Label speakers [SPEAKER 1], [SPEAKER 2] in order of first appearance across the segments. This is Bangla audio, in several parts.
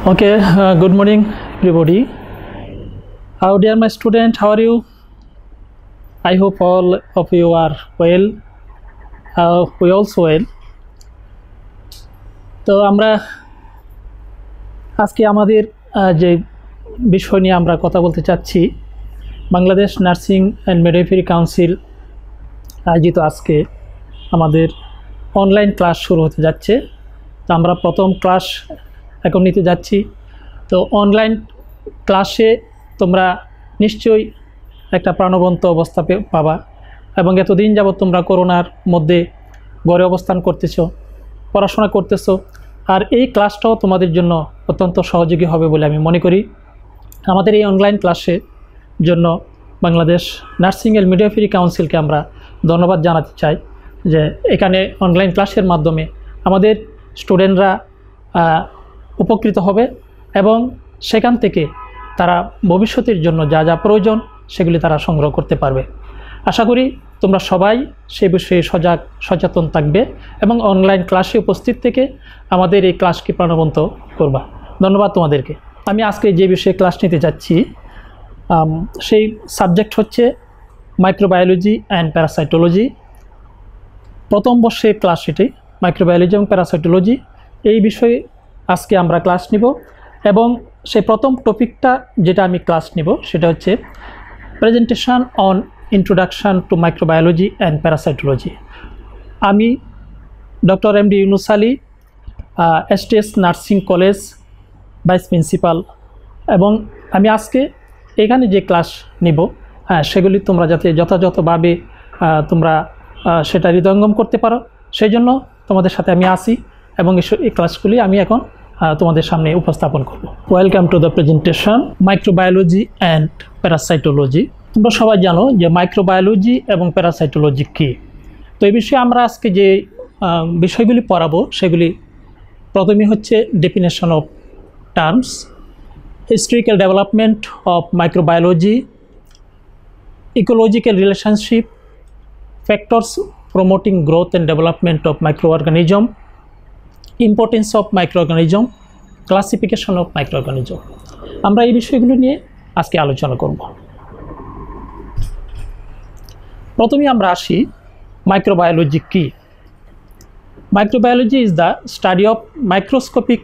[SPEAKER 1] Okay, good morning, everybody. How dear my student, how are you? I hope all of you are well. We also well. তো আমরা আজকে আমাদের যে বিষয় নিয়ে আমরা কথা বলতে চাচ্ছি, Bangladesh nursing and midwifery council আয়োজিত আজকে আমাদের অনলাইন ক্লাস শুরু হতে যাচ্ছে। তো আমরা প্রথম ক্লাস এখন নিতে যাচ্ছি। তো অনলাইন ক্লাসে তোমরা নিশ্চয়ই একটা প্রাণবন্ত অবস্থা পাবা এবং এতদিন যাবত তোমরা করোনার মধ্যে ঘরে অবস্থান করতেছো, পড়াশোনা করতেছো, আর এই ক্লাসটাও তোমাদের জন্য অত্যন্ত সহযোগী হবে বলে আমি মনে করি। আমাদের এই অনলাইন ক্লাসের জন্য বাংলাদেশ নার্সিং অ্যান্ড মিডওয়াইফারি কাউন্সিলকে আমরা ধন্যবাদ জানাতে চাই যে এখানে অনলাইন ক্লাসের মাধ্যমে আমাদের স্টুডেন্টরা উপকৃত হবে এবং সেখান থেকে তারা ভবিষ্যতের জন্য যা যা প্রয়োজন সেগুলি তারা সংগ্রহ করতে পারবে। আশা করি তোমরা সবাই সে বিষয়ে সচেতন থাকবে এবং অনলাইন ক্লাসে উপস্থিত থেকে আমাদের এই ক্লাসকে প্রাণবন্ত করবা। ধন্যবাদ তোমাদেরকে। আমি আজকে যে বিষয়ে ক্লাস নিতে যাচ্ছি সেই সাবজেক্ট হচ্ছে মাইক্রোবায়োলজি অ্যান্ড প্যারাসাইটোলজি। প্রথম বর্ষের ক্লাস এটি, মাইক্রোবায়োলজি এবং প্যারাসাইটোলজি। এই বিষয়ে আজকে আমরা ক্লাস নিব এবং সেই প্রথম টপিকটা যেটা আমি ক্লাস নিব সেটা হচ্ছে presentation on introduction to microbiology and parasitology. আমি doctor MD Yunus Ali, STS nursing college vice principal, এবং আমি আজকে এখানে যে ক্লাস নিব সেগুলি তোমরা যাতে যথাযথভাবে তোমরা সেটা হৃদয়ঙ্গম করতে পারো সেই জন্য তোমাদের সাথে আমি আসি এবং এই ক্লাসগুলি আমি এখন তোমাদের সামনে উপস্থাপন করব। Welcome to the presentation microbiology and parasitology. তোমরা সবাই জানো যে মাইক্রোবায়োলজি এবং প্যারাসাইটোলজি কী। তো এই বিষয়ে আমরা আজকে যে বিষয়গুলি পড়াবো সেগুলি প্রথমে হচ্ছে definition of terms, historical development of microbiology, ecological relationship, factors promoting growth and development of microorganism, importance of microorganism, classification of microorganism. আমরা এই বিষয়গুলো নিয়ে আজকে আলোচনা করব। প্রথমে আমরা আসি মাইক্রোবায়োলজি কী। Microbiology is the study of microscopic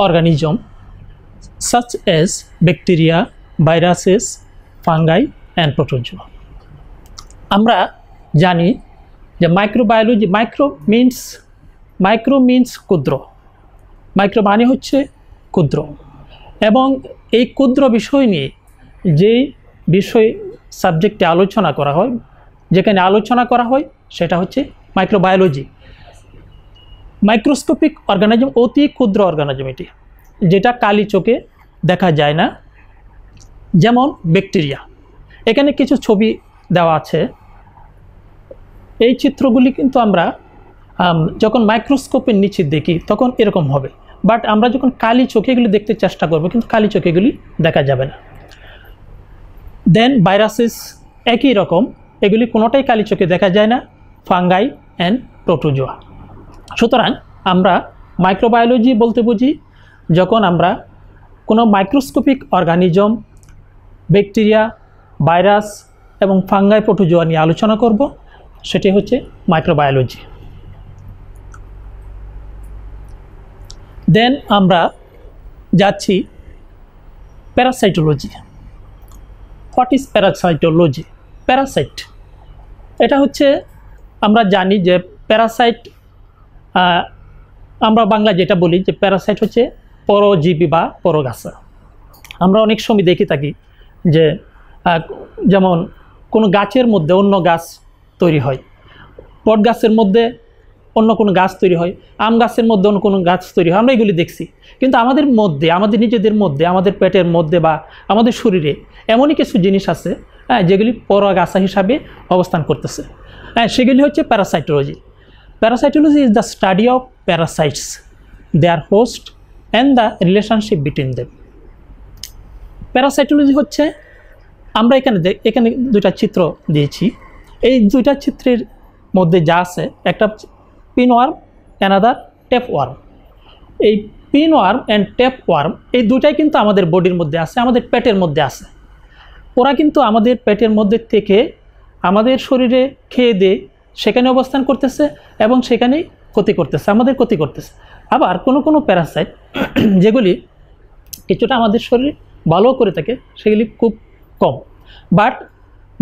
[SPEAKER 1] organisms such as bacteria, viruses, fungi and protozoa. আমরা জানি যে মাইক্রোবায়োলজি, মাইক্রো মিনস ক্ষুদ্র, মাইক্রো মানে হচ্ছে ক্ষুদ্র, এবং এই ক্ষুদ্র বিষয় নিয়ে যেই বিষয় সাবজেক্টে আলোচনা করা হয়, যেখানে আলোচনা করা হয় সেটা হচ্ছে মাইক্রোবায়োলজি। মাইক্রোস্কোপিক অর্গানিজম অতি ক্ষুদ্র অর্গানিজম, এটি যেটা কালি চোখে দেখা যায় না, যেমন ব্যাকটেরিয়া। এখানে কিছু ছবি দেওয়া আছে, এই চিত্রগুলি কিন্তু আমরা যখন মাইক্রোস্কোপের নিচে দেখি তখন এরকম হবে, বাট আমরা যখন কালি চোখে এগুলি দেখতে চেষ্টা করব কিন্তু কালি চোখে এগুলি দেখা যাবে না। দেন ভাইরাসেস একই রকম, এগুলি কোনোটাই কালি চোখে দেখা যায় না, ফাঙ্গাই অ্যান্ড প্রোটোজোয়া। সুতরাং আমরা মাইক্রোবায়োলজি বলতে বুঝি যখন আমরা কোনো মাইক্রোস্কোপিক অর্গানিজম, ব্যাকটেরিয়া, ভাইরাস এবং ফাঙ্গাই, প্রোটোজোয়া নিয়ে আলোচনা করব, সেটি হচ্ছে মাইক্রোবায়োলজি। দেন আমরা যাচ্ছি parasitology. What is parasitology? Parasite এটা হচ্ছে, আমরা জানি যে প্যারাসাইট, আমরা বাংলা যেটা বলি যে প্যারাসাইট হচ্ছে পরজীবী বা পরগাছা। আমরা অনেক সময় দেখে থাকি যে যেমন কোনো গাছের মধ্যে অন্য গাছ তৈরি হয়, বট গাছের মধ্যে অন্য কোনো গাছ তৈরি হয়, আম গাছের মধ্যে অন্য কোনো গাছ তৈরি হয়, আমরা এগুলি দেখছি। কিন্তু আমাদের মধ্যে, আমাদের নিজেদের মধ্যে, আমাদের পেটের মধ্যে বা আমাদের শরীরে এমনই কিছু জিনিস আছে যেগুলি পরগাছা হিসাবে অবস্থান করতেছে, সেগুলি হচ্ছে parasitology. Parasitology is the study of parasites, their host and the relationship between them. Parasitology হচ্ছে, আমরা এখানে দুইটা চিত্র দিয়েছি, এই দুইটা চিত্রের মধ্যে যা আছে, একটা পিনওয়ার্ম, অ্যানাদার টেপওয়ার্ম। এই পিনওয়ার্ম অ্যান্ড টেপওয়ার্ম এই দুটাই কিন্তু আমাদের বডির মধ্যে আছে, আমাদের পেটের মধ্যে আছে। ওরা কিন্তু আমাদের পেটের মধ্যে থেকে আমাদের শরীরে খেয়ে দিয়ে সেখানে অবস্থান করতেছে এবং সেখানেই ক্ষতি করতেছে, আমাদের ক্ষতি করতেছে। আবার কোনো কোনো প্যারাসাইট যেগুলি কিছুটা আমাদের শরীরে ভালো করে থাকে সেগুলি খুব কম, বাট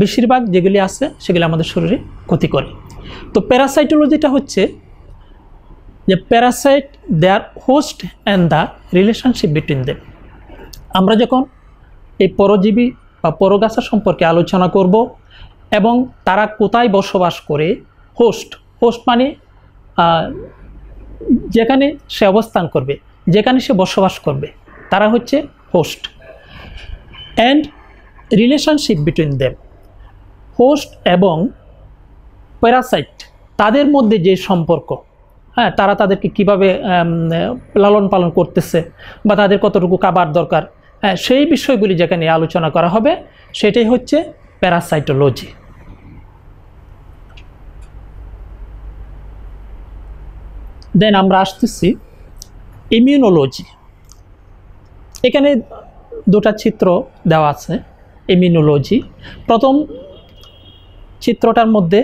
[SPEAKER 1] বেশিরভাগ যেগুলি আছে সেগুলি আমাদের শরীরে ক্ষতি করে। তো প্যারাসাইটোলজিটা হচ্ছে যে parasite their host and the relationship between them. আমরা যখন এই পরজীবী বা পরগাছা সম্পর্কে আলোচনা করব এবং তারা কোথায় বসবাস করে, হোস্ট মানে যেখানে সে অবস্থান করবে, যেখানে সে বসবাস করবে, তারা হচ্ছে host. And relationship between them, host এবং প্যারাসাইট তাদের মধ্যে যে সম্পর্ক, হ্যাঁ, তারা তাদেরকে কীভাবে লালন পালন করতেছে বা তাদের কতটুকু খাবার দরকার, হ্যাঁ, সেই বিষয়গুলি যেখানে আলোচনা করা হবে সেটাই হচ্ছে প্যারাসাইটোলজি। দেন আমরা আসতেছি ইমিউনোলজি। এখানে দুটা চিত্র দেওয়া আছে ইমিউনোলজি। প্রথম চিত্রটার মধ্যে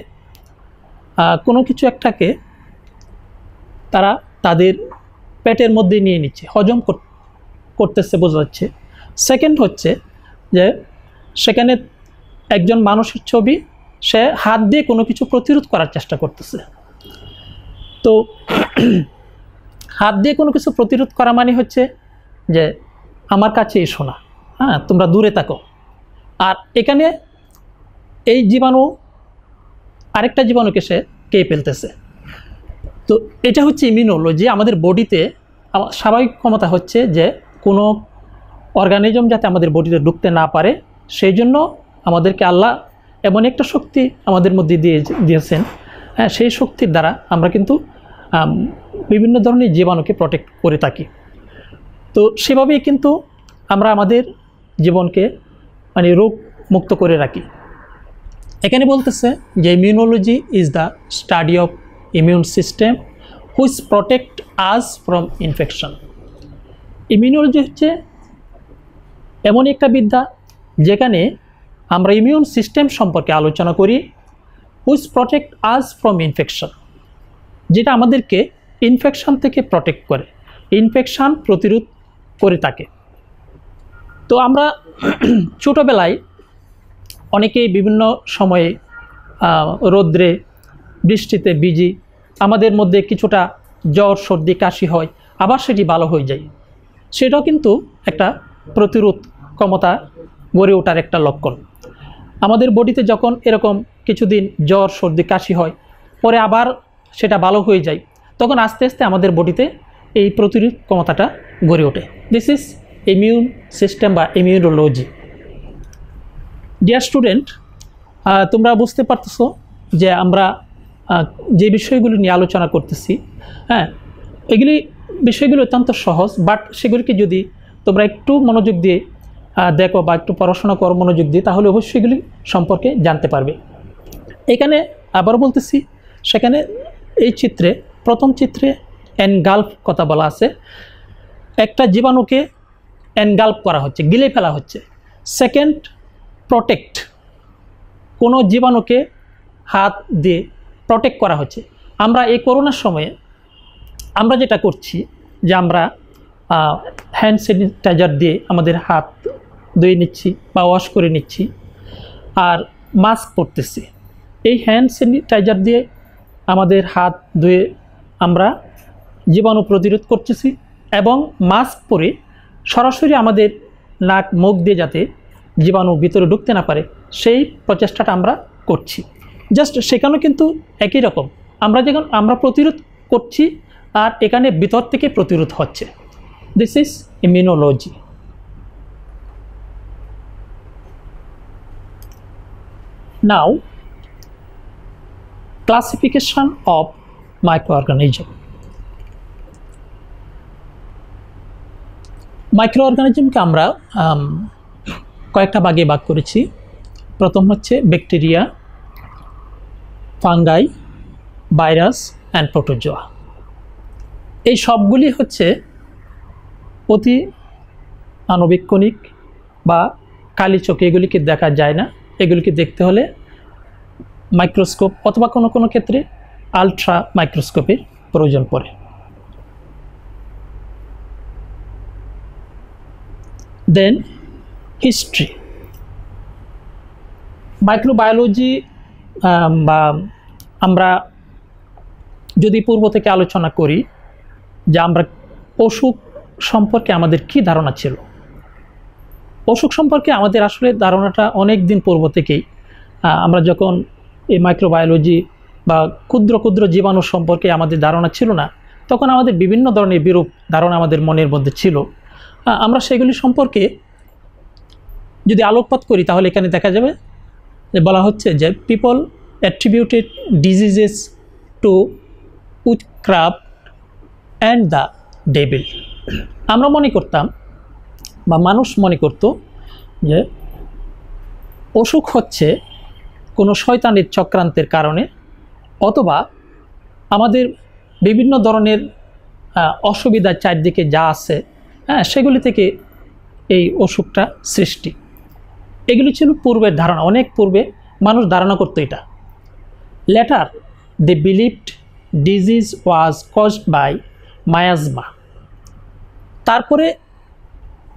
[SPEAKER 1] কোনো কিছু একটাকে তারা তাদের পেটের মধ্যে নিয়ে নিচ্ছে, হজম করতেছে বোঝা যাচ্ছে। সেকেন্ড হচ্ছে যে সেখানে একজন মানুষের ছবি, সে হাত দিয়ে কোনো কিছু প্রতিরোধ করার চেষ্টা করতেছে। তো হাত দিয়ে কোনো কিছু প্রতিরোধ করা মানে হচ্ছে যে আমার কাছে এসো না, হ্যাঁ, তোমরা দূরে থাকো। আর এখানে এই জীবাণু আরেকটা জীবাণুকে সে খেয়ে ফেলতেছে। তো এটা হচ্ছে ইমিউনোলজি। আমাদের বডিতে স্বাভাবিক ক্ষমতা হচ্ছে যে কোনো অর্গানিজম যাতে আমাদের বডিতে ঢুকতে না পারে, সেই জন্য আমাদেরকে আল্লাহ এমন একটা শক্তি আমাদের মধ্যে দিয়েছেন, হ্যাঁ, সেই শক্তির দ্বারা আমরা কিন্তু বিভিন্ন ধরনের জীবাণুকে প্রোটেক্ট করে থাকি। তো সেভাবেই কিন্তু আমরা আমাদের জীবনকে মানে রোগ মুক্ত করে রাখি। এখানে বলতেছে যে immunology is the study of immune system which protect us from infection. Immunology হচ্ছে এমন একটা বিদ্যা যেখানে আমরা ইমিউন সিস্টেম সম্পর্কে আলোচনা করি, which protect us from infection, যেটা আমাদেরকে ইনফেকশন থেকে প্রোটেক্ট করে, ইনফেকশন প্রতিরোধ করে থাকে। তো আমরা ছোটোবেলায় অনেকেই বিভিন্ন সময়ে রৌদ্রে বৃষ্টিতে ভিজি, আমাদের মধ্যে কিছুটা জ্বর সর্দি কাশি হয়, আবার সেটি ভালো হয়ে যায়। সেটাও কিন্তু একটা প্রতিরোধ ক্ষমতা গড়ে ওঠার একটা লক্ষণ। আমাদের বডিতে যখন এরকম কিছুদিন জ্বর সর্দি কাশি হয়, পরে আবার সেটা ভালো হয়ে যায়, তখন আস্তে আস্তে আমাদের বডিতে এই প্রতিরোধ ক্ষমতাটা গড়ে ওঠে। দিস ইজ ইমিউন সিস্টেম বা ইমিউনোলজি। ডিয়ার স্টুডেন্ট, তোমরা বুঝতে পারতেছো যে আমরা যে বিষয়গুলি নিয়ে আলোচনা করতেছি, হ্যাঁ, এগুলি বিষয়গুলি অত্যন্ত সহজ, বাট সেগুলিকে যদি তোমরা একটু মনোযোগ দিয়ে দেখো বা একটু পড়াশোনা করো মনোযোগ দিয়ে, তাহলে অবশ্যই এগুলি সম্পর্কে জানতে পারবে। এখানে আবার বলতেছি, সেখানে এই চিত্রে প্রথম চিত্রে এনগাল্প কথা বলা আছে, একটা জীবাণুকে এনগাল্প করা হচ্ছে, গিলে ফেলা হচ্ছে। সেকেন্ড, প্রোটেক্ট, কোনো জীবাণুকে হাত দিয়ে প্রোটেক্ট করা হচ্ছে। আমরা এই করোনার সময়ে আমরা যেটা করছি যে আমরা হ্যান্ড স্যানিটাইজার দিয়ে আমাদের হাত ধুয়ে নিচ্ছি বা ওয়াশ করে নিচ্ছি, আর মাস্ক পরতেছি। এই হ্যান্ড স্যানিটাইজার দিয়ে আমাদের হাত ধুয়ে আমরা জীবাণু প্রতিরোধ করতেছি, এবং মাস্ক পরে সরাসরি আমাদের নাক মুখ দিয়ে যাতে জীবাণু ভিতরে ঢুকতে না পারে সেই প্রচেষ্টাটা আমরা করছি। জাস্ট সেখানেও কিন্তু একই রকম, আমরা প্রতিরোধ করছি আর এখানে ভিতর থেকে প্রতিরোধ হচ্ছে। This is immunology. Now classification of microorganism. মাইক্রোঅর্গানিজমকে আমরা কয়েকটা ভাগে ভাগ করেছি। প্রথম হচ্ছে bacteria, fungi, virus and protozoa. এই সবগুলি হচ্ছে অতি আণুবীক্ষণিক বা কালি চোখে এগুলিকে দেখা যায় না। এগুলিকে দেখতে হলে মাইক্রোস্কোপ অথবা কোনো কোনো ক্ষেত্রে আলট্রা মাইক্রোস্কোপের প্রয়োজন পড়ে। দেন হিস্ট্রি। মাইক্রোবায়োলজি বা আমরা যদি পূর্ব থেকে আলোচনা করি যে আমরা অসুখ সম্পর্কে আমাদের কি ধারণা ছিল। অসুখ সম্পর্কে আমাদের আসলে ধারণাটা অনেক দিন পূর্ব থেকেই, আমরা যখন এই মাইক্রোবায়োলজি বা ক্ষুদ্র ক্ষুদ্র জীবাণু সম্পর্কে আমাদের ধারণা ছিল না, তখন আমাদের বিভিন্ন ধরনের বিরূপ ধারণা আমাদের মনের মধ্যে ছিল। আমরা সেগুলি সম্পর্কে যদি আলোকপাত করি তাহলে এখানে দেখা যাবে যে বলা হচ্ছে যে people attributed diseases to witchcraft and the devil. আমরা মনে করতাম বা মানুষ মনে করত যে অসুখ হচ্ছে কোনো শয়তানের চক্রান্তের কারণে, অথবা আমাদের বিভিন্ন ধরনের অসুবিধা চারদিকে যা আছে সেগুলি থেকে এই অসুখটা সৃষ্টি। এগুলি ছিল পূর্বের ধারণা, অনেক পূর্বে মানুষ ধারণা করতো এটা। Later they believed disease was caused by miasma. তারপরে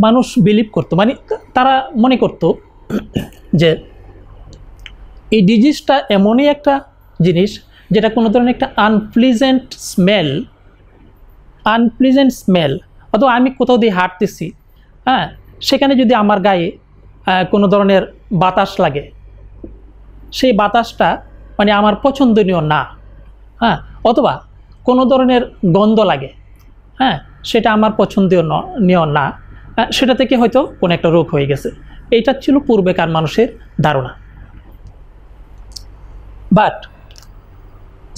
[SPEAKER 1] মানুষ বিলিভ করতো, মানে তারা মনে করতো যে এই ডিজিজটা এমনই একটা জিনিস যেটা কোনো ধরনের একটা আনপ্লিজেন্ট স্মেল, অথবা আমি কোথাও দিয়ে হাঁটতেছি, সেখানে যদি আমার গায়ে কোনো ধরনের বাতাস লাগে, সেই বাতাসটা মানে আমার পছন্দনীয় না, অথবা কোনো ধরনের গন্ধ লাগে, সেটা আমার পছন্দনীয় না, সেটা থেকে হয়তো কোনো একটা রোগ হয়ে গেছে। এইটা ছিল পূর্বেকার মানুষের ধারণা। But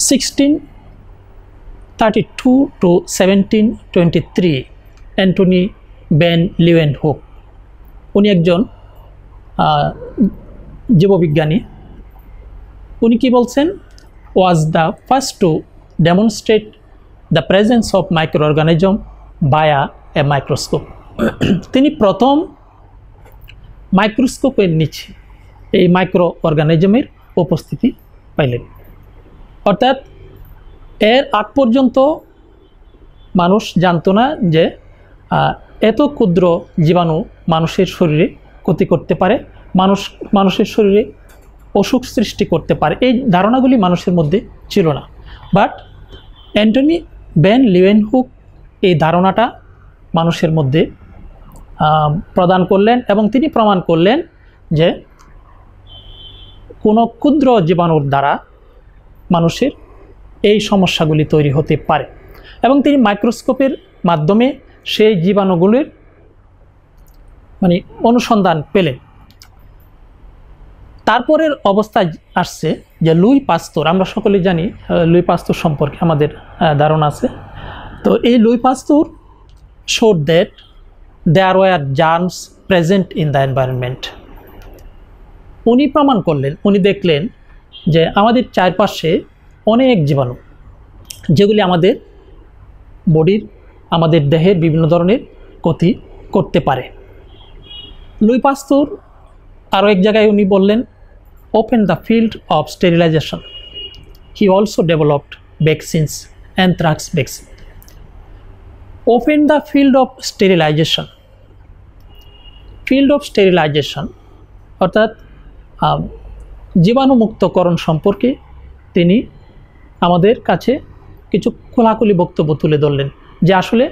[SPEAKER 1] 1632 to 1723 Antonie van Leeuwenhoek, উনি একজন জীববিজ্ঞানী। উনি কি বলছেন? Was the first to demonstrate the presence of micro organism by a microscope. তিনি প্রথম মাইক্রোস্কোপের নিচে এই মাইক্রো অর্গানিজমের উপস্থিতি পাইলেন। অর্থাৎ এর আগ পর্যন্ত মানুষ জানতো না যে এত ক্ষুদ্র জীবাণু মানুষের শরীরে ক্ষতি করতে পারে, মানুষের শরীরে অসুখ সৃষ্টি করতে পারে। এই ধারণাগুলি মানুষের মধ্যে ছিল না। বাট অ্যান্টনি ভ্যান লিউয়েনহুক এই ধারণাটা মানুষের মধ্যে প্রদান করলেন এবং তিনি প্রমাণ করলেন যে কোনো ক্ষুদ্র জীবাণুর দ্বারা মানুষের এই সমস্যাগুলি তৈরি হতে পারে, এবং তিনি মাইক্রোস্কোপের মাধ্যমে সেই জীবাণুগুলির মানে অনুসন্ধান পেলেন। তারপরের অবস্থায় আসছে যে লুই পাস্তুর। আমরা সকলেই জানি লুই পাস্তুর সম্পর্কে আমাদের ধারণা আছে। তো এই Luis পাস্তুর showed that there were germs present in the environment. উনি প্রমাণ করলেন, উনি দেখলেন যে আমাদের চারপাশে অনেক জীবাণু, যেগুলি আমাদের বডির, আমাদের দেহের বিভিন্ন ধরনের ক্ষতি করতে পারে। লুই পাস্তুর আরও এক জায়গায় উনি বললেন, open the field of sterilization. He also developed vaccines, anthrax vaccine. Open the field of sterilization. Field of sterilization অর্থাৎ জীবাণুমুক্তকরণ সম্পর্কে তিনি আমাদের কাছে কিছু খোলাখুলি বক্তব্য তুলে ধরলেন যে আসলে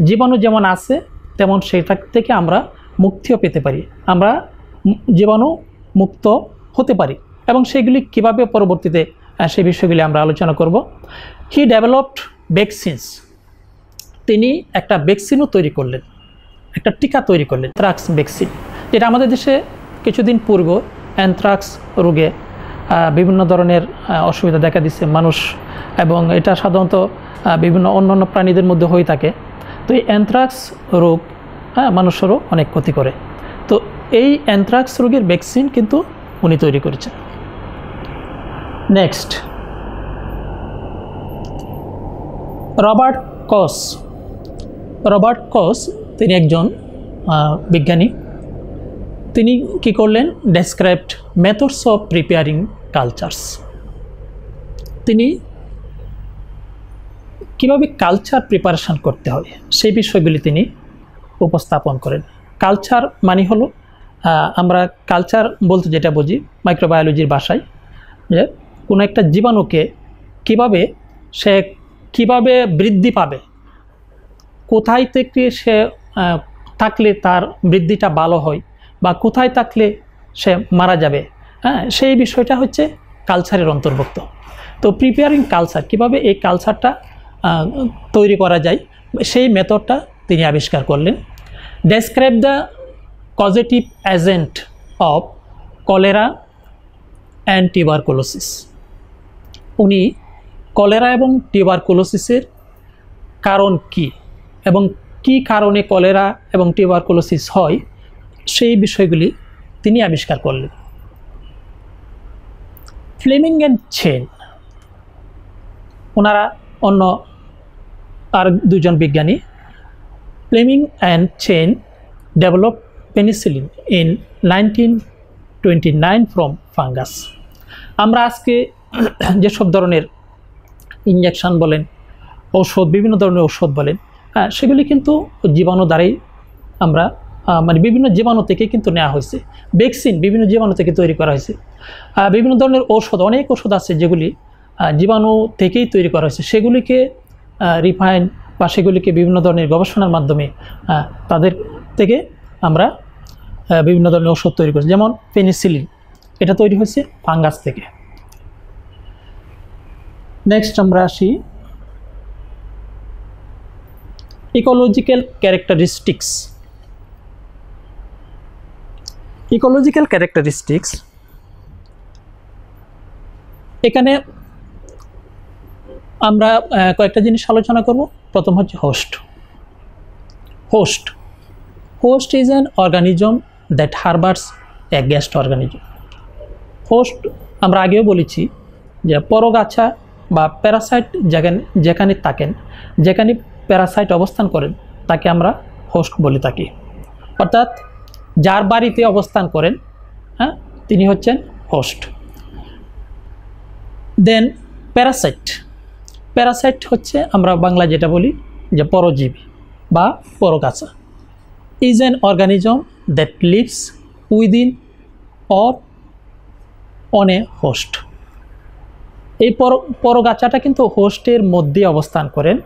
[SPEAKER 1] জীবাণু যেমন আছে তেমন সেটা থেকে আমরা মুক্তিও পেতে পারি, আমরা জীবাণু মুক্ত হতে পারি, এবং সেগুলি কীভাবে পরবর্তীতে সেই বিষয়গুলি আমরা আলোচনা করব। হি ডেভেলপড ভ্যাকসিনস। তিনি একটা ভ্যাকসিনও তৈরি করলেন, একটা টিকা তৈরি করলেন, অ্যানথ্রাক্স ভ্যাকসিন, যেটা আমাদের দেশে কিছুদিন পূর্বে অ্যানথ্রাক্স রোগে বিভিন্ন ধরনের অসুবিধা দেখা দিচ্ছে মানুষ, এবং এটা সাধারণত বিভিন্ন অন্যান্য প্রাণীদের মধ্যে হয়ে থাকে। তো এই অ্যানথ্রাক্স রোগ মানুষেরও অনেক ক্ষতি করে। তো এই অ্যানথ্রাক্স রোগের ভ্যাকসিন কিন্তু উনি তৈরি করেছেন। নেক্সট, রবার্ট কস। রবার্ট কস তিনি একজন বিজ্ঞানী। তিনি কি করলেন, described methods of preparing cultures. তিনি কীভাবে কালচার প্রিপারেশন করতে হয় সেই বিষয়গুলি তিনি উপস্থাপন করেন। কালচার মানে হলো, আমরা কালচার বলতে যেটা বুঝি মাইক্রোবায়োলজির ভাষায়, যে কোনো একটা জীবাণুকে কিভাবে বৃদ্ধি পাবে, কোথায় থেকে সে থাকলে তার বৃদ্ধিটা ভালো হয় বা কোথায় থাকলে সে মারা যাবে, সেই বিষয়টা হচ্ছে কালচারের অন্তর্ভুক্ত। তো প্রিপেয়ারিং কালচার, কিভাবে এই কালচারটা তৈরি করা যায়, সেই মেথডটা তিনি আবিষ্কার করলেন। Describe the causative agent of cholera and tuberculosis. উনি কলেরা এবং টিউবারকুলোসিসের কারণ কি এবং কি কারণে কলেরা এবং টিউবারকুলোসিস হয় সেই বিষয়গুলি তিনি আবিষ্কার করলেন। ফ্লেমিং অ্যান্ড চেন, ওনারা অন্য আর দুজন বিজ্ঞানী, Fleming and Chain develop penicillin in 1929 from fungus. আমরা আজকে যেসব ধরনের ইঞ্জেকশন বলেন, ঔষধ, বিভিন্ন ধরনের ঔষধ বলেন, সেগুলি কিন্তু জীবাণু দ্বারাই আমরা মানে বিভিন্ন জীবাণু থেকে কিন্তু নেওয়া হয়েছে। ভ্যাকসিন বিভিন্ন জীবাণু থেকে তৈরি করা হয়েছে। বিভিন্ন ধরনের ঔষধ, অনেক ওষুধ আছে যেগুলি জীবাণু থেকেই তৈরি করা হয়েছে। সেগুলিকে রিফাইন বা সেগুলিকে বিভিন্ন ধরনের গবেষণার মাধ্যমে তাদের থেকে আমরা বিভিন্ন ধরনের ওষুধ তৈরি করছি। যেমন পেনিসিলিন, এটা তৈরি হয়েছে ফাঙ্গাস থেকে। নেক্সট আমরা আসি ইকোলজিক্যাল ক্যারেক্টারিস্টিক্স। ইকোলজিক্যাল ক্যারেক্টারিস্টিক্স, এখানে আমরা কয়েকটা জিনিস আলোচনা করব। প্রথম হচ্ছে host. Host is an organism that harbours a guest organism. Host আমরা আগেও বলেছি যে পরগাছা বা প্যারাসাইট যেখানে থাকেন, যেখানে প্যারাসাইট অবস্থান করেন তাকে আমরা হোস্ট বলে থাকি। অর্থাৎ যার বাড়িতে অবস্থান করেন তিনি হচ্ছেন হোস্ট। দেন প্যারাসাইট হচ্ছে আমরা বাংলা যেটা বলি যে পরজীবী বা পরগাছা। Is an organism that lives within or on a host. এই পরগাছাটা কিন্তু হোস্টের মধ্যে অবস্থান করেন,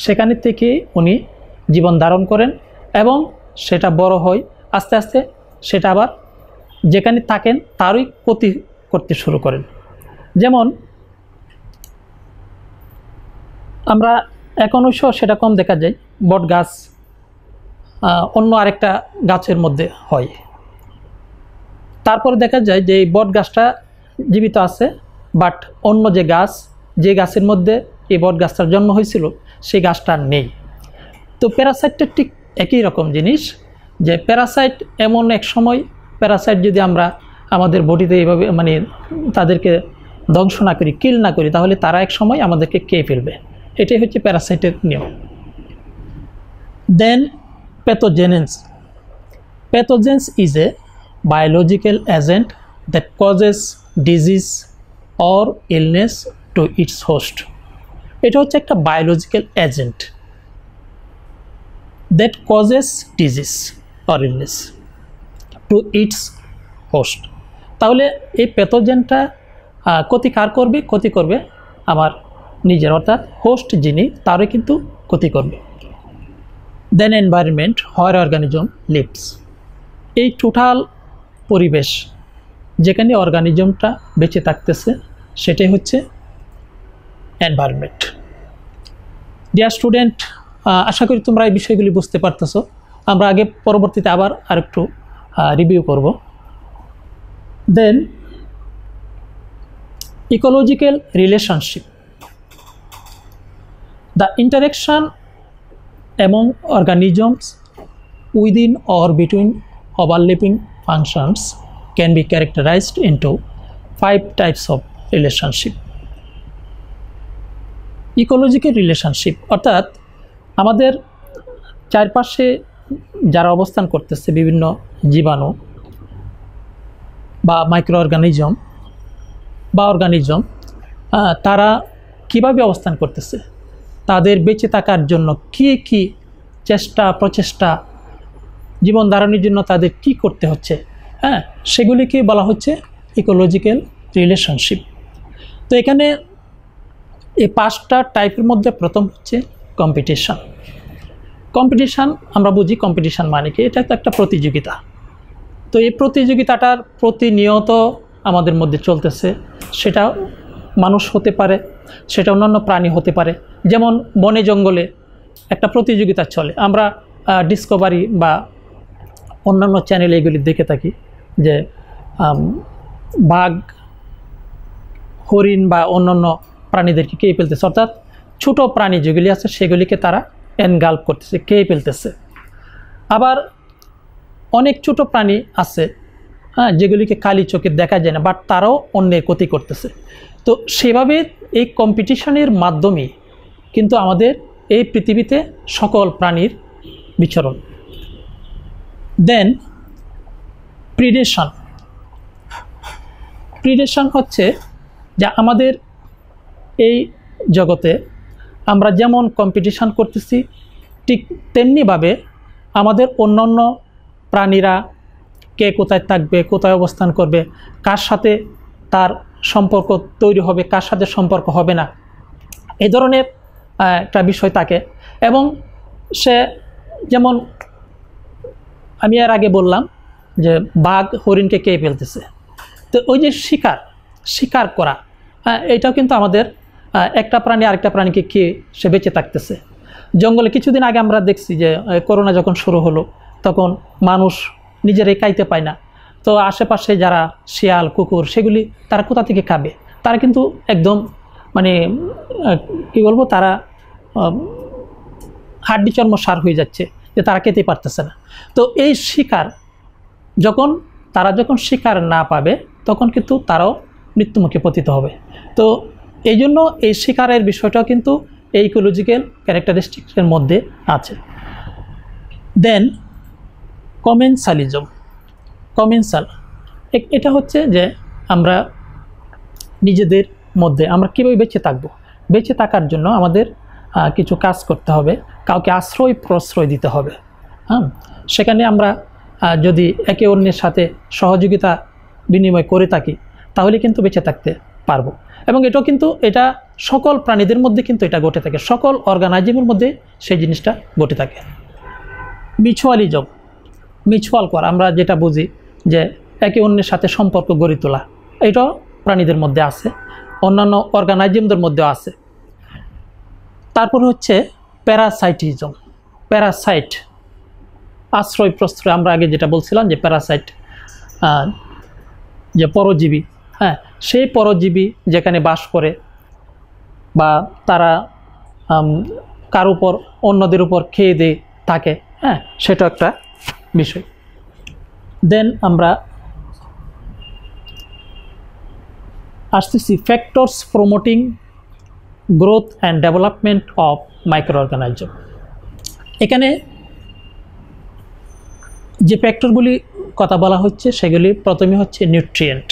[SPEAKER 1] সেখানে থেকে উনি জীবন ধারণ করেন এবং সেটা বড় হয়, আস্তে আস্তে সেটা আবার যেখানে থাকেন তারই ক্ষতি করতে শুরু করেন। যেমন আমরা এখন অবশ্য সেটা কম দেখা যায়, বট গাছ অন্য আরেকটা গাছের মধ্যে হয়, তারপরে দেখা যায় যে এই বট গাছটা জীবিত আছে, বাট অন্য যে গাছের মধ্যে এই বট গাছটার জন্ম হয়েছিল সেই গাছটা নেই। তো প্যারাসাইটটা ঠিক একই রকম জিনিস, যে প্যারাসাইট এমন এক সময়, প্যারাসাইট যদি আমরা আমাদের বডিতে এইভাবে মানে তাদেরকে ধ্বংস না করি, কিল না করি, তাহলে তারা এক সময় আমাদেরকে খেয়ে ফেলবে। এটাই হচ্ছে প্যারাসাইটের নিয়ম। Then pathogens is a biological agent that causes disease or illness to its host. এটা হচ্ছে একটা biological agent that causes disease or illness to its host. তাহলে এই প্যাথোজেনটা ক্ষতি কার করবে? ক্ষতি করবে আমার নিজের, অর্থাৎ হোস্ট যিনি তারও কিন্তু ক্ষতি করবে। দেন এনভায়রনমেন্ট হোয়ার অর্গানিজম লিভস। এই টোটাল পরিবেশ যেখানে অর্গানিজমটা বেঁচে থাকতেছে সেটাই হচ্ছে এনভায়রনমেন্ট। ডিয়ার স্টুডেন্ট, আশা করি তোমরা এই বিষয়গুলি বুঝতে পারতেছো। আমরা আগে পরবর্তীতে আবার আরেকটু রিভিউ করব। Then ecological relationship, the interaction among organisms within or between overlapping functions can be characterized into 5 types of relationship. Ecological relationship অর্থাৎ আমাদের চারপাশে যারা অবস্থান করতেছে, বিভিন্ন জীবাণু বা মাইক্রো অর্গানিজম বা অর্গানিজম, তারা কিভাবে অবস্থান করতেছে, তাদের বেঁচে থাকার জন্য কি চেষ্টা প্রচেষ্টা, জীবন ধারণের জন্য তাদের কি করতে হচ্ছে, সেগুলিকে বলা হচ্ছে ইকোলজিক্যাল রিলেশনশিপ। তো এখানে এই 5টা টাইপের মধ্যে প্রথম হচ্ছে কম্পিটিশান। কম্পিটিশান আমরা বুঝি, কম্পিটিশান মানে কি, এটা তো একটা প্রতিযোগিতা। তো এই প্রতিযোগিতাটার প্রতিনিয়ত আমাদের মধ্যে চলতেছে। সেটা মানুষ হতে পারে, সেটা অন্যান্য প্রাণী হতে পারে। যেমন বনে জঙ্গলে একটা প্রতিযোগিতা চলে, আমরা ডিসকভারি বা অন্যান্য চ্যানেলে এগুলি দেখে থাকি যে বাঘ, হরিণ বা অন্যান্য প্রাণীদেরকে খেয়ে ফেলতেছে, অর্থাৎ ছোটো প্রাণী যেগুলি আছে সেগুলিকে তারা এনগাল্প করতেছে, খেয়ে ফেলতেছে। আবার অনেক ছোটো প্রাণী আছে যেগুলিকে কালি চোখে দেখা যায় না, বাট তারাও অন্যের ক্ষতি করতেছে। তো সেভাবে এই কম্পিটিশনের মাধ্যমে কিন্তু আমাদের এই পৃথিবীতে সকল প্রাণীর বিচরণ। দেন প্রিডেশন। প্রিডেশন হচ্ছে যে আমাদের এই জগতে আমরা যেমন কম্পিটিশন করতেছি, ঠিক তেমনিভাবে আমাদের অন্যান্য প্রাণীরা কে কোথায় থাকবে, কোথায় অবস্থান করবে, কার সাথে তার সম্পর্ক তৈরি হবে, কার সাথে সম্পর্ক হবে না, এই ধরনের একটা বিষয় থাকে। এবং সে যেমন আমি এর আগে বললাম যে বাঘ হরিণকে খেয়ে ফেলতেছে, তো ওই যে শিকার করা, এটাও কিন্তু আমাদের একটা প্রাণী আরেকটা প্রাণীকে খেয়ে সে বেঁচে থাকতেছে। জঙ্গলে কিছুদিন আগে আমরা দেখছি যে করোনা যখন শুরু হলো, তখন মানুষ নিজেরাই খাইতে পায় না, তো আশেপাশে যারা শিয়াল কুকুর সেগুলি তারা কোথা থেকে খাবে, তারা কিন্তু একদম মানে কী বলবো, তারা হাড্ডি চর্ম সার হয়ে যাচ্ছে, যে তারা খেতে পারতেছে না। তো এই তারা যখন শিকার না পাবে তখন কিন্তু তারাও মৃত্যুমুখে পতিত হবে। তো এই জন্য এই শিকারের বিষয়টাও কিন্তু এই ইকোলজিক্যাল ক্যারেক্টারিস্টিক্সের মধ্যে আছে। দেন কমেন্সালিজম। এটা হচ্ছে যে আমরা নিজেদের মধ্যে আমরা কীভাবে বেঁচে থাকব, বেঁচে থাকার জন্য আমাদের কিছু কাজ করতে হবে, কাউকে আশ্রয় প্রশ্রয় দিতে হবে। সেখানে আমরা যদি একে অন্যের সাথে সহযোগিতা বিনিময় করে থাকি তাহলে কিন্তু বেঁচে থাকতে পারবো। এবং এটা সকল প্রাণীদের মধ্যে কিন্তু এটা ঘটে থাকে, সকল অর্গানাইজমের মধ্যে সেই জিনিসটা ঘটে থাকে। মিউচুয়াল করা, আমরা যেটা বুঝি যে একে অন্যের সাথে সম্পর্ক গড়ে তোলা, এটাও প্রাণীদের মধ্যে আছে, অন্যান্য অর্গানাইজমদের মধ্যেও আছে। তারপর হচ্ছে প্যারাসাইটিজম। প্যারাসাইট, আশ্রয় প্রশ্রয়, আমরা আগে যেটা বলছিলাম যে প্যারাসাইট যে পরজীবী, সেই পরজীবী যেখানে বাস করে বা তারা কার উপর অন্যদের উপর খেয়ে দিয়ে থাকে, সেটা একটা বিষয়। দেন আমরা আসতেছি factors promoting growth and development of micro organism. এখানে যে ফ্যাক্টরগুলি কথা বলা হচ্ছে সেগুলি প্রথমে হচ্ছে nutrient.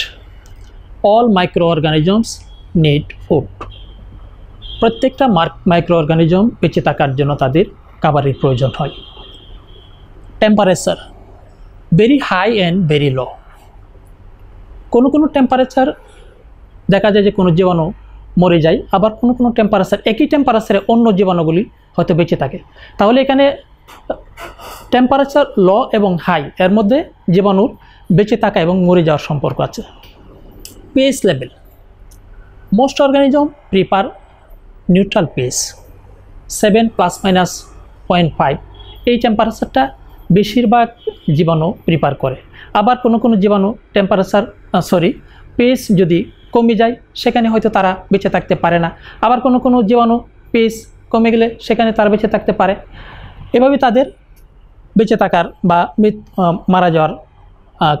[SPEAKER 1] All microorganisms need food. প্রত্যেকটা মাইক্রো অর্গানিজম বেঁচে থাকার জন্য তাদের খাবারের প্রয়োজন হয়। Temperature, very high and very low. কোনো টেম্পারেচার দেখা যায় যে কোনো জীবাণু মরে যায়, আবার কোনো টেম্পারেচার, একই টেম্পারেচারে অন্য জীবাণুগুলি হয়তো বেঁচে থাকে। তাহলে এখানে টেম্পারেচার লো এবং হাই এর মধ্যে জীবাণুর বেঁচে থাকা এবং মরে যাওয়ার সম্পর্ক আছে। pH level, most organism prefer neutral pH 7 ± 0.5। এই টেম্পারেচারটা বেশিরভাগ জীবাণু প্রিফার করে। আবার কোনো জীবাণু pH যদি কমে যায় সেখানে হয়তো তারা বেঁচে থাকতে পারে না, আবার কোনো জীবাণু pH কমে গেলে সেখানে তারা বেঁচে থাকতে পারে। এভাবে তাদের বেঁচে থাকার বা মারা যাওয়ার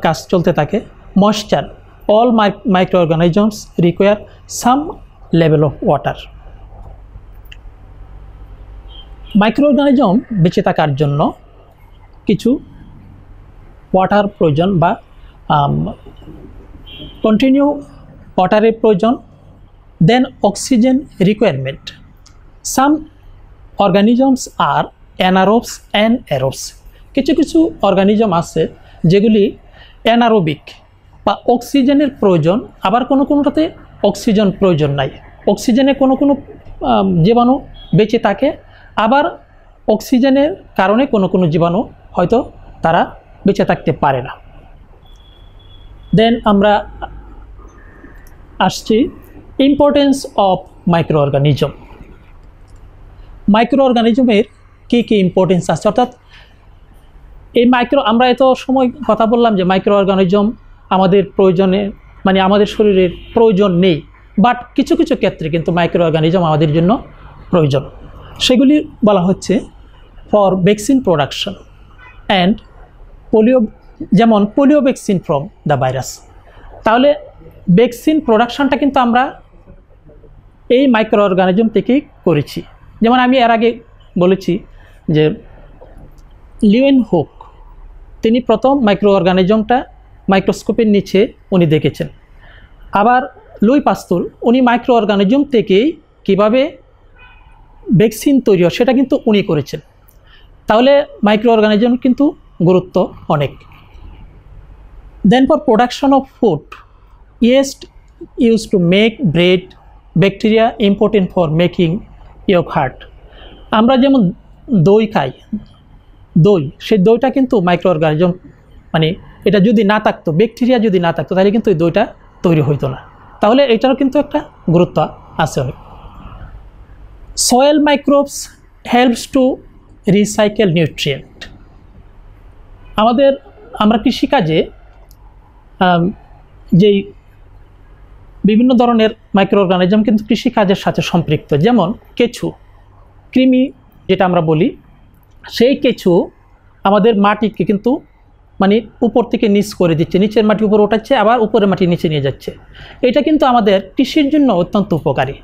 [SPEAKER 1] কাজ চলতে থাকে। Moisture, all micro organisms require some level of water. Micro organism বেঁচে থাকার জন্য কিছু ওয়াটার প্রয়োজন বা কন্টিনিউ ওয়াটারের প্রয়োজন, then oxygen requirement. Some organisms are anaerobes and aerobes. কিছু কিছু অর্গানিজম আছে যেগুলি অ্যানারোবিক বা অক্সিজেনের প্রয়োজন, আবার কোনো কোনোটাতে অক্সিজেন প্রয়োজন নাই। অক্সিজেনে কোনো কোনো জীবাণু বেঁচে থাকে, আবার অক্সিজেনের কারণে কোনো কোনো জীবাণু হয়তো তারা বেঁচে থাকতে পারে না। দেন আমরা আসছি importance of micro organism. Micro অর্গানিজমের কী কী ইম্পর্টেন্স আছে, অর্থাৎ এই আমরা এত সময় কথা বললাম যে মাইক্রো অর্গানিজম আমাদের প্রয়োজনে মানে আমাদের শরীরের প্রয়োজন নেই, বাট কিছু কিছু ক্ষেত্রে কিন্তু মাইক্রো অর্গানিজম আমাদের জন্য প্রয়োজন। সেগুলি বলা হচ্ছে for vaccine production and polio, যেমন polio vaccine from the virus. তাহলে ভ্যাকসিন প্রোডাকশনটা কিন্তু আমরা এই মাইক্রো অর্গানিজম থেকেই করেছি। যেমন আমি এর আগে বলেছি যে লিওয়েন হুক তিনি প্রথম মাইক্রো অর্গানিজমটা মাইক্রোস্কোপের নিচে উনি দেখেছেন। আবার লুই পাস্তুর উনি মাইক্রো অর্গানিজম থেকেই কীভাবে ভ্যাকসিন তৈরি হয় সেটা কিন্তু উনি করেছেন। তাহলে মাইক্রো অর্গানিজম কিন্তু গুরুত্ব অনেক। Then for production of food, yeast use to make bread, bacteria important for making yoghurt. আমরা যেমন দই খাই, দই, সেই দইটা কিন্তু মাইক্রো অর্গানিজম মানে এটা যদি না থাকতো, ব্যাকটেরিয়া যদি না থাকতো তাহলে কিন্তু এই দইটা তৈরি হইতো না। তাহলে এটারও কিন্তু একটা গুরুত্ব আছে অনেক। Soil microbes helps to recycle nutrient. আমরা কৃষিকাজে যেই বিভিন্ন ধরনের মাইক্রো অর্গানিজম কিন্তু কৃষিকাজের সাথে সম্পৃক্ত। যেমন কেঁচু, কৃমি যেটা আমরা বলি, সেই কেঁচু আমাদের মাটিকে কিন্তু মানে উপর থেকে নিচ করে দিচ্ছে, নিচের মাটি উপর ওঠাচ্ছে, আবার উপরের মাটি নিচে নিয়ে যাচ্ছে। এটা কিন্তু আমাদের কৃষির জন্য অত্যন্ত উপকারী।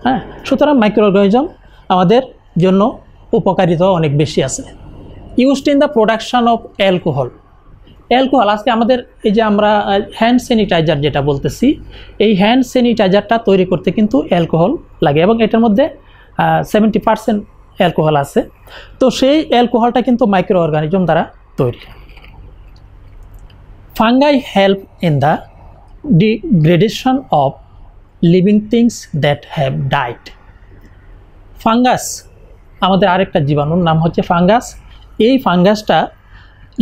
[SPEAKER 1] হ্যাঁ, সুতরাং মাইক্রো অর্গানিজম আমাদের জন্য উপকারিতা অনেক বেশি আছে। Used in the production of alcohol. Alcohol আজকে আমাদের এই যে আমরা হ্যান্ড স্যানিটাইজার যেটা বলতেছি, এই হ্যান্ড স্যানিটাইজারটা তৈরি করতে কিন্তু অ্যালকোহল লাগে এবং এটার মধ্যে 70% অ্যালকোহল আছে। তো সেই অ্যালকোহলটা কিন্তু মাইক্রো অর্গানিজম দ্বারা তৈরি। Fungi help in the degradation of living things that have died. Fungus আমাদের আরেকটা জীবাণুর নাম হচ্ছে ফাঙ্গাস। এই ফাঙ্গাসটা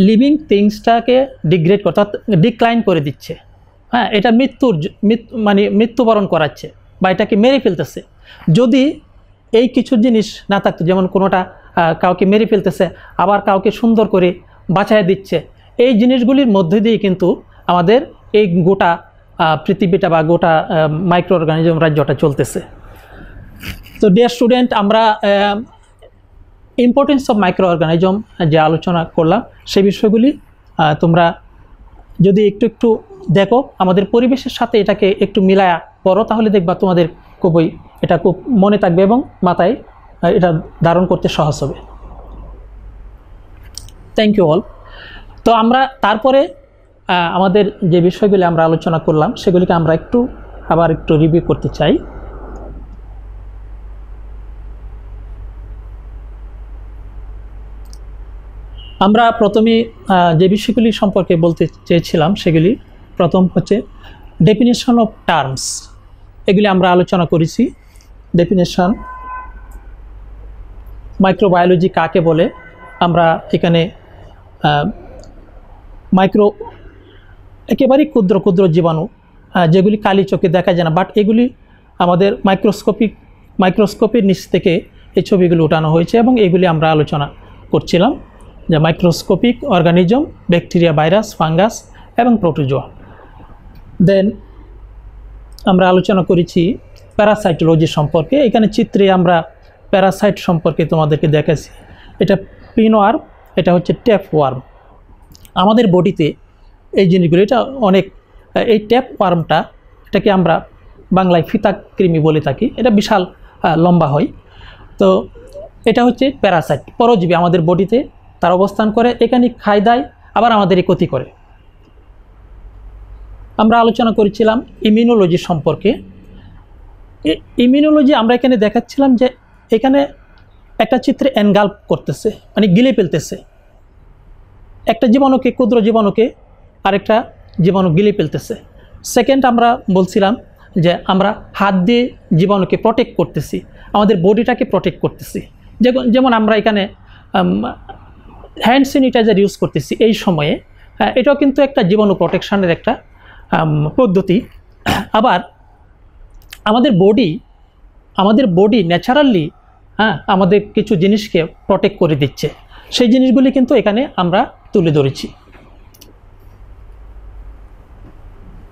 [SPEAKER 1] লিভিং থিংসটাকে ডিগ্রেড করতে, অর্থাৎ ডিক্লাইন করে দিচ্ছে। হ্যাঁ, এটা মৃত্যুবরণ করাচ্ছে বা এটাকে মেরে ফেলতেছে। যদি এই কিছু জিনিস না থাকতো, যেমন কোনোটা কাউকে মেরে ফেলতেছে, আবার কাউকে সুন্দর করে বাঁচায় দিচ্ছে, এই জিনিসগুলির মধ্যে দিয়ে কিন্তু আমাদের এই গোটা পৃথিবীটা বা গোটা মাইক্রো অর্গানিজম রাজ্যটা চলতেছে। তো ডিয়ার স্টুডেন্ট, আমরা ইম্পর্টেন্স অফ মাইক্রো অর্গানিজম যে আলোচনা করলাম সেই বিষয়গুলি তোমরা যদি একটু একটু দেখো, আমাদের পরিবেশের সাথে এটাকে একটু মিলায়া পড়ো, তাহলে দেখবা তোমাদের এটা খুব মনে থাকবে এবং মাথায় এটা ধারণ করতে সহজ হবে। Thank you all. তো আমরা তারপরে আমাদের যে বিষয়গুলি আমরা আলোচনা করলাম সেগুলিকে আমরা আবার একটু রিভিউ করতে চাই। আমরা প্রথমে যে বিষয়গুলি সম্পর্কে বলতে চেয়েছিলাম সেগুলি, প্রথম হচ্ছে ডেফিনেশন অফ টার্মস। এগুলি আমরা আলোচনা করেছি। ডেফিনেশন, মাইক্রোবায়োলজি কাকে বলে, আমরা এখানে একেবারেই ক্ষুদ্র ক্ষুদ্র জীবাণু যেগুলি কালি চোখে দেখা যায় না, বাট এগুলি আমাদের মাইক্রোস্কোপের নিচ থেকে এই ছবিগুলি উঠানো হয়েছে এবং এগুলি আমরা আলোচনা করছিলাম যে microscopic organism, bacteria, virus, fungus এবং প্রোটোজোয়া। দেন আমরা আলোচনা করেছি প্যারাসাইটোলজি সম্পর্কে। এখানে চিত্রে আমরা প্যারাসাইট সম্পর্কে তোমাদেরকে দেখাচ্ছি। এটা পিনওয়ার্ম, এটা হচ্ছে ট্যাপ ওয়ার্ম। আমাদের বডিতে এই জিনিসগুলো, এটা অনেক, এই ট্যাপ ওয়ার্মটা, এটাকে আমরা বাংলায় ফিতা কৃমি বলে থাকি, এটা বিশাল লম্বা হয়। তো এটা হচ্ছে প্যারাসাইট, পরজীবী আমাদের বডিতে তারা অবস্থান করে, এখানে খাই দেয়, আবার আমাদেরই ক্ষতি করে। আমরা আলোচনা করেছিলাম ইমিউনোলজি সম্পর্কে। ইমিউনোলজি আমরা এখানে দেখাচ্ছিলাম যে এখানে একটা চিত্রে এনগাল্প করতেছে, মানে গিলে ফেলতেছে একটা জীবাণুকে, ক্ষুদ্র জীবাণুকে আরেকটা জীবাণু গিলে ফেলতেছে। সেকেন্ড, আমরা বলছিলাম যে আমরা হাত দিয়ে জীবাণুকে প্রটেক্ট করতেছি, আমাদের বডিটাকে প্রটেক্ট করতেছি। যেমন আমরা এখানে হ্যান্ড স্যানিটাইজার ইউজ করতেছি এই সময়ে, এটাও কিন্তু একটা জীবাণু প্রোটেকশনের একটা পদ্ধতি। আবার আমাদের বডি ন্যাচারালি আমাদের কিছু জিনিসকে প্রটেক্ট করে দিচ্ছে, সেই জিনিসগুলি কিন্তু এখানে আমরা তুলে ধরেছি।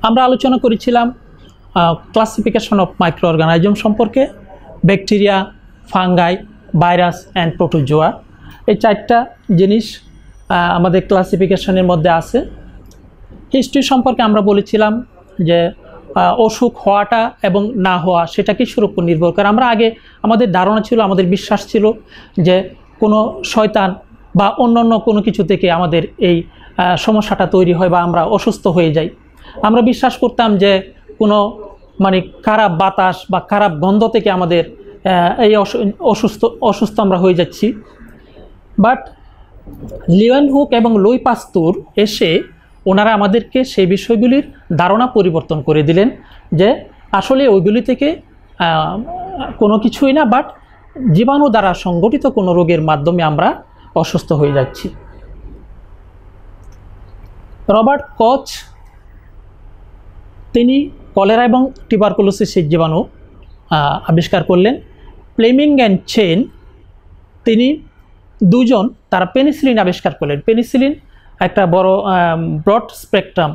[SPEAKER 1] আমরা আলোচনা করেছিলাম ক্লাসিফিকেশন অফ মাইক্রো অর্গানিজম সম্পর্কে, bacteria, fungi, virus and protozoa. এই 4টা জিনিস আমাদের ক্লাসিফিকেশনের মধ্যে আছে। হিস্ট্রি সম্পর্কে আমরা বলেছিলাম যে অসুখ হওয়াটা এবং না হওয়া সেটা কিসের উপর নির্ভর করে। আমরা আগে আমাদের ধারণা ছিল, আমাদের বিশ্বাস ছিল যে কোনো শয়তান বা অন্যান্য কোনো কিছু থেকে আমাদের এই সমস্যাটা তৈরি হয় বা আমরা অসুস্থ হয়ে যাই। আমরা বিশ্বাস করতাম যে কোনো মানে খারাপ বাতাস বা খারাপ গন্ধ থেকে আমাদের এই অসুস্থ আমরা হয়ে যাচ্ছি। বাট লিওয়েনহুক এবং লুই পাস্তুর এসে ওনারা আমাদেরকে সেই বিষয়গুলির ধারণা পরিবর্তন করে দিলেন যে আসলে ওইগুলি থেকে কোনো কিছুই না, বাট জীবাণু দ্বারা সংগঠিত কোনো রোগের মাধ্যমে আমরা অসুস্থ হয়ে যাচ্ছি। রবার্ট কচ তিনি কলেরা এবং টিউবারকুলোসিসের জীবাণু আবিষ্কার করলেন। ফ্লেমিং অ্যান্ড চেন তিনি দুজন তারা পেনিসিলিন আবিষ্কার করলেন। পেনিসিলিন একটা বড় ব্রড স্পেকট্রাম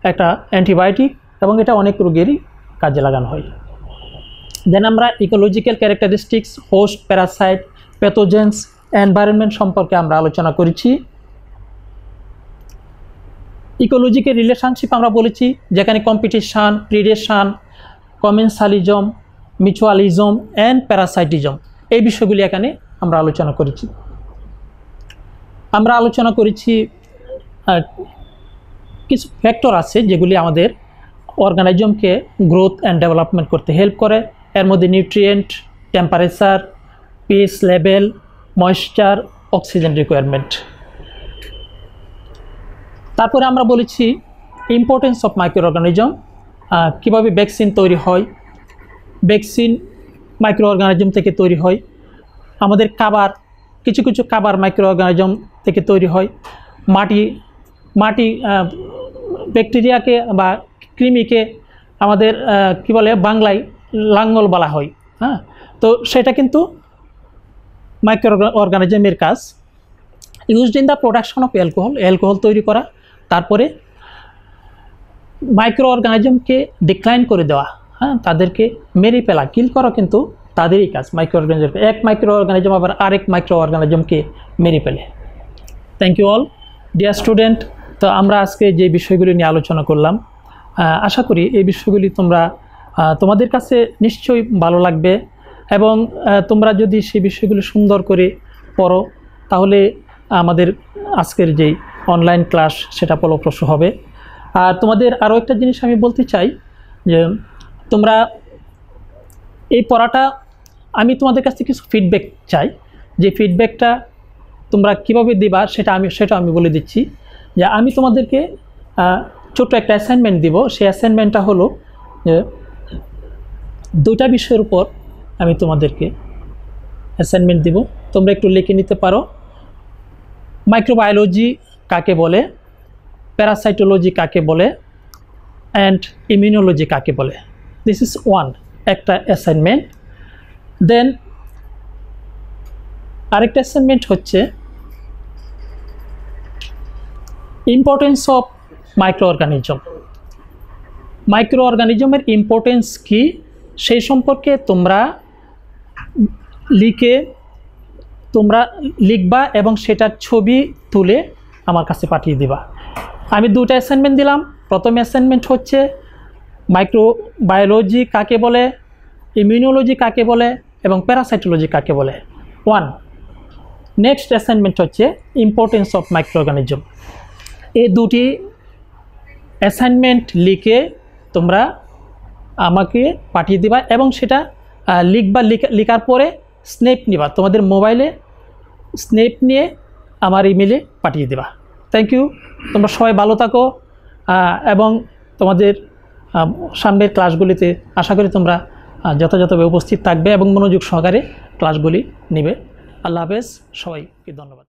[SPEAKER 1] একটা অ্যান্টিবায়োটিক এবং এটা অনেক রোগেরই কাজে লাগানো হয়। দেন আমরা ecological characteristics, host, Parasite, pathogens, environment সম্পর্কে আমরা আলোচনা করেছি। ইকোলজিক্যাল রিলেশনশিপ আমরা বলেছি, যেখানে কম্পিটিশান, প্রিডেশন, কমেন্সালিজম, মিউচুয়ালিজম অ্যান্ড প্যারাসাইটিজম, এই বিষয়গুলি এখানে আমরা আলোচনা করেছি। আমরা আলোচনা করেছি কিছু ফ্যাক্টর আছে যেগুলি আমাদের অর্গানিজমকে গ্রোথ অ্যান্ড ডেভেলপমেন্ট করতে হেল্প করে। এর মধ্যে nutrient, temperature, pH level, moisture, oxygen requirement. তারপরে আমরা বলেছি ইম্পর্টেন্স অফ মাইক্রো অর্গানিজম, কীভাবে ভ্যাকসিন তৈরি হয়, ভ্যাকসিন মাইক্রো অর্গানিজম থেকে তৈরি হয়। আমাদের খাবার, কিছু কিছু খাবার মাইক্রো অর্গানিজম থেকে তৈরি হয়। মাটি ব্যাকটেরিয়াকে বা কৃমিকে আমাদের কি বলে বাংলায় লাঙ্গল বলা হয়। তো সেটা কিন্তু মাইক্রো অর্গানিজমের কাজ। Used in the production of alcohol তৈরি করা। তারপরে মাইক্রো অর্গানিজমকে ডিক্লাইন করে দেওয়া, তাদেরকে মেরে ফেলা, কিল করা কিন্তু তাদেরই কাজ। মাইক্রো অর্গানিজম, এক মাইক্রো অর্গানিজম আবার আরেক মাইক্রো অর্গানিজমকে মেরে ফেলে। Thank you all dear student. তো আমরা আজকে যে বিষয়গুলি নিয়ে আলোচনা করলাম, আশা করি এই বিষয়গুলি তোমাদের কাছে নিশ্চয়ই ভালো লাগবে এবং তোমরা যদি সেই বিষয়গুলি সুন্দর করে পড়ো তাহলে আমাদের আজকের যেই অনলাইন ক্লাস সেটা ফলপ্রসূ হবে। আর তোমাদের আরও একটা জিনিস আমি বলতে চাই যে তোমরা এই পড়াটা, আমি তোমাদের কাছ থেকে কিছু ফিডব্যাক চাই, যে ফিডব্যাকটা তোমরা কীভাবে দিবা সেটা আমি বলে দিচ্ছি। যে আমি তোমাদেরকে ছোট্ট একটা অ্যাসাইনমেন্ট দিব। সেই অ্যাসাইনমেন্টটা হলো যে 2টা বিষয়ের উপর আমি তোমাদেরকে অ্যাসাইনমেন্ট দিব, তোমরা একটু লিখে নিতে পারো। মাইক্রোবায়োলজি কাকে বলে, প্যারাসাইটোলজি কাকে বলে, অ্যান্ড ইমিউনোলজি কাকে বলে। দিস ইজ একটা অ্যাসাইনমেন্ট। দেন আরেকটা অ্যাসাইনমেন্ট হচ্ছে importance of micro organism. Micro অর্গানিজমের ইম্পর্টেন্স কী সেই সম্পর্কে তোমরা লিখবা এবং সেটার ছবি তুলে আমার কাছে পাঠিয়ে দিবা। আমি 2টা অ্যাসাইনমেন্ট দিলাম। প্রথম অ্যাসাইনমেন্ট হচ্ছে মাইক্রোবায়োলজি কাকে বলে, ইমিউনোলজি কাকে বলে এবং প্যারাসাইটোলজি কাকে বলে। নেক্সট অ্যাসাইনমেন্ট হচ্ছে ইম্পর্টেন্স অফ মাইক্রো অর্গানিজম। এই দুটি অ্যাসাইনমেন্ট লিখে তোমরা আমাকে পাঠিয়ে দিবা এবং সেটা লেখার পরে স্ন্যাপ নিবা, তোমাদের মোবাইলে স্ন্যাপ নিয়ে আমার ইমেলে পাঠিয়ে দেবা। Thank you. তোমরা সবাই ভালো থাকো এবং তোমাদের সামনের ক্লাসগুলিতে আশা করি তোমরা যথাযথভাবে উপস্থিত থাকবে এবং মনোযোগ সহকারে ক্লাসগুলি নেবে। আল্লাহ হাফেজ, সবাইকে ধন্যবাদ।